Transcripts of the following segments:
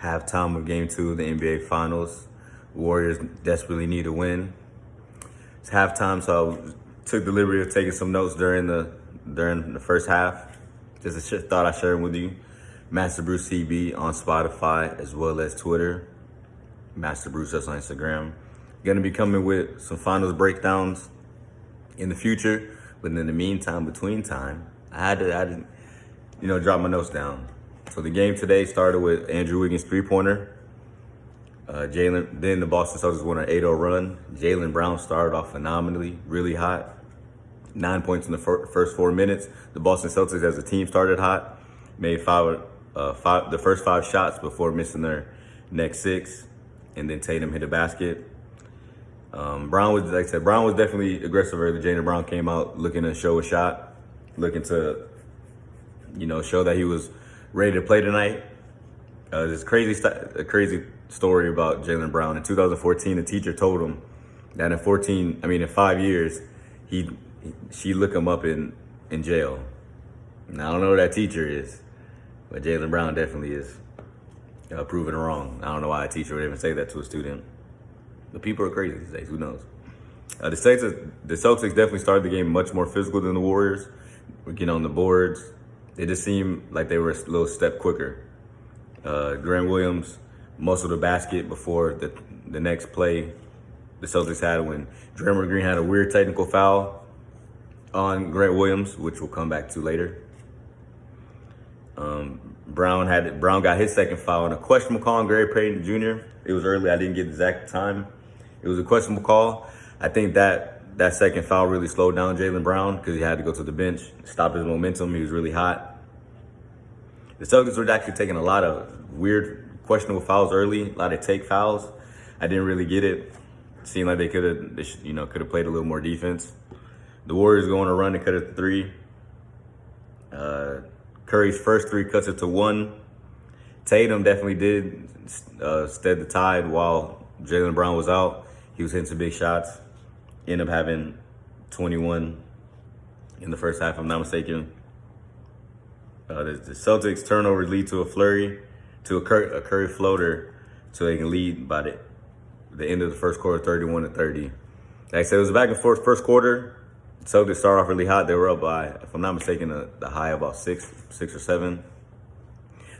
Halftime of Game 2 of the NBA Finals. Warriors desperately need a win. It's halftime, so I took the liberty of taking some notes during the first half. Just a thought I shared with you. Master Bruce CB on Spotify as well as Twitter. Master Bruce just on Instagram. Gonna be coming with some finals breakdowns in the future, but in the meantime, between time, I had to drop my notes down. So the game today started with Andrew Wiggins' three-pointer. Then the Boston Celtics went an 8-0 run. Jaylen Brown started off phenomenally, really hot. 9 points in the first 4 minutes. The Boston Celtics as a team started hot, made the first 5 shots before missing their next 6, and then Tatum hit a basket. Brown was definitely aggressive early. Jaylen Brown came out looking to show a shot, looking to, show that he was ready to play tonight. This crazy story about Jaylen Brown. In 2014, a teacher told him that in 5 years, she'd look him up in jail. Now, I don't know who that teacher is, but Jaylen Brown definitely is proven wrong. I don't know why a teacher would even say that to a student. But people are crazy these days. Who knows? The Celtics definitely started the game much more physical than the Warriors. We're getting on the boards. It just seemed like they were a little step quicker. Grant Williams muscled the basket before the next play the Celtics had when Draymond Green had a weird technical foul on Grant Williams, which we'll come back to later. Brown got his second foul on a questionable call on Gary Payton Jr. It was early. I didn't get the exact time. It was a questionable call. I think that second foul really slowed down Jaylen Brown because he had to go to the bench, stop his momentum. He was really hot. The Celtics were actually taking a lot of weird, questionable fouls early, a lot of take fouls. I didn't really get it. It seemed like they could have played a little more defense. The Warriors go on a run to cut it to 3. Curry's first 3 cuts it to 1. Tatum definitely did stead the tide while Jaylen Brown was out. He was hitting some big shots. Ended up having 21 in the first half, if I'm not mistaken. The Celtics turnovers lead to a flurry, to a Curry floater, so they can lead by the end of the first quarter, 31-30. Like I said, it was a back and forth first quarter. Celtics started off really hot. They were up by, if I'm not mistaken, the high about 6 or 7.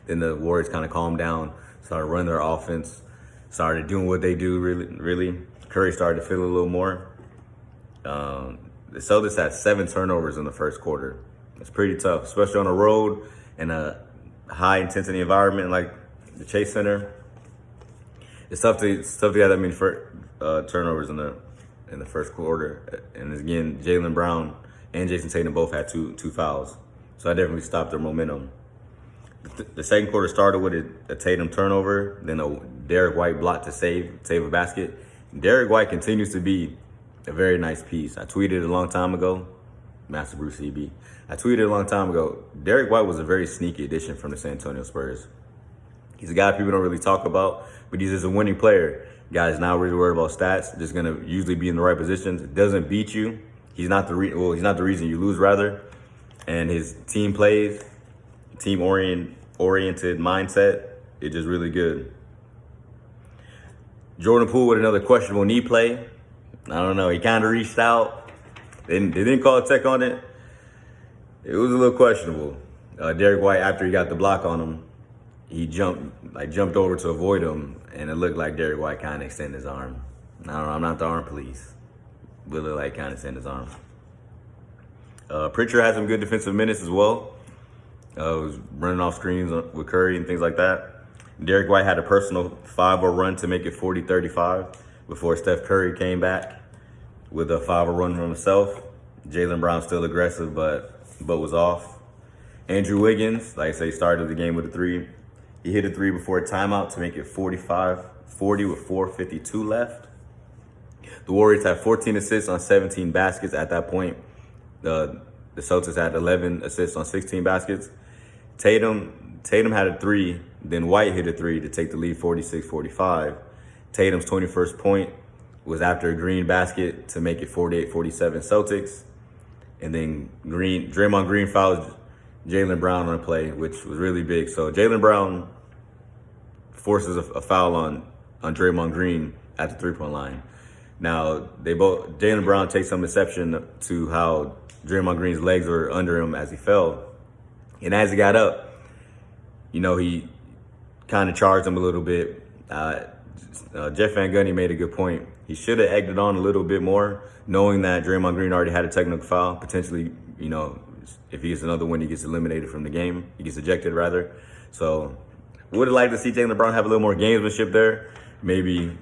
Then the Warriors kind of calmed down, started running their offense, started doing what they do really. Curry started to feel a little more. The Celtics had 7 turnovers in the first quarter. It's pretty tough, especially on the road in a high-intensity environment like the Chase Center. It's tough to get that many turnovers in the first quarter. And again, Jaylen Brown and Jason Tatum both had two fouls, so that definitely stopped their momentum. The second quarter started with a Tatum turnover, then a Derek White block to save a basket. Derek White continues to be a very nice piece. I tweeted a long time ago, Master Bruce CB. I tweeted a long time ago, Derek White was a very sneaky addition from the San Antonio Spurs. He's a guy people don't really talk about, but he's just a winning player. Guys not really worried about stats, just gonna usually be in the right positions. Doesn't beat you. He's not the reason you lose, rather. And his team plays, team-oriented mindset is just really good. Jordan Poole with another questionable knee play. I don't know. He kind of reached out. They didn't call a tech on it. It was a little questionable. Derek White, after he got the block on him, he jumped over to avoid him, and it looked like Derek White kind of extended his arm. I don't know. I'm not the arm police, but it looked like kind of extended his arm. Pritchard had some good defensive minutes as well. Was running off screens with Curry and things like that. Derek White had a personal 5-0 run to make it 40-35 before Steph Curry came back with a 5-0 run from himself. Jaylen Brown still aggressive, but was off. Andrew Wiggins, like I say, started the game with a 3. He hit a 3 before a timeout to make it 45-40 with 4:52 left. The Warriors had 14 assists on 17 baskets at that point. The Celtics had 11 assists on 16 baskets. Tatum had a 3, then White hit a 3 to take the lead 46-45. Tatum's 21st point was after a Green basket to make it 48-47 Celtics. And then Draymond Green fouled Jaylen Brown on a play, which was really big. So Jaylen Brown forces a foul on Draymond Green at the 3-point line. Now, Jaylen Brown takes some exception to how Draymond Green's legs were under him as he fell. And as he got up, he kind of charged him a little bit. Jeff Van Gundy made a good point. He should have egged it on a little bit more, knowing that Draymond Green already had a technical foul. Potentially, if he gets another win, he gets eliminated from the game. He gets ejected, rather. So, would have liked to see Jaylen Brown have a little more gamesmanship there. Maybe,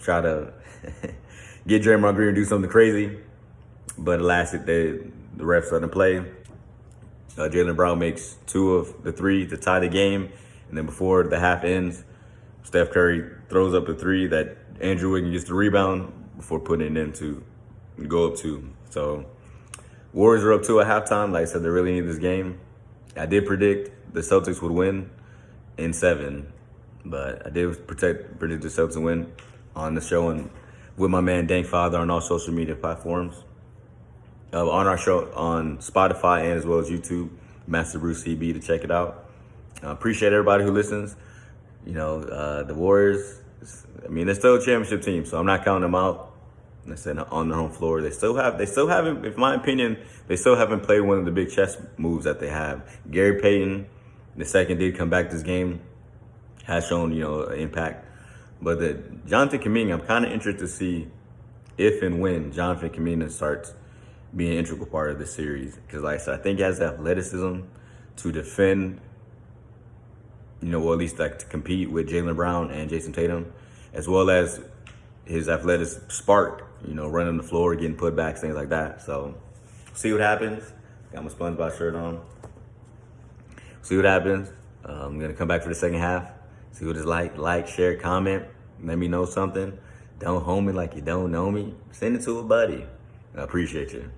try to get Draymond Green to do something crazy. But alas, the refs let him play. Jaylen Brown makes 2 of the 3 to tie the game. And then before the half ends, Steph Curry throws up a 3 that Andrew Wiggins gets the rebound before putting it in to go up 2. So Warriors are up 2 at halftime. Like I said, they really need this game. I did predict the Celtics would win in 7, but I did predict the Celtics to win on the show and with my man Dank Father on all social media platforms. On our show on Spotify and as well as YouTube, Master Bruce CB, to check it out. Appreciate everybody who listens. The Warriors, they're still a championship team, so I'm not counting them out. I said on their home floor, they still haven't, in my opinion, they still haven't played one of the big chess moves that they have. Gary Payton, the second, did come back this game, has shown, an impact. But Jonathan Kuminga, I'm kind of interested to see if and when Jonathan Kuminga starts being an integral part of this series. Because like I said, I think he has the athleticism to defend, or at least to compete with Jaylen Brown and Jason Tatum, as well as his athletic spark, running the floor, getting putbacks, things like that. So, see what happens. Got my SpongeBob shirt on. See what happens. I'm going to come back for the second half. See what it's like. Like, share, comment. Let me know something. Don't hold me like you don't know me. Send it to a buddy. I appreciate you.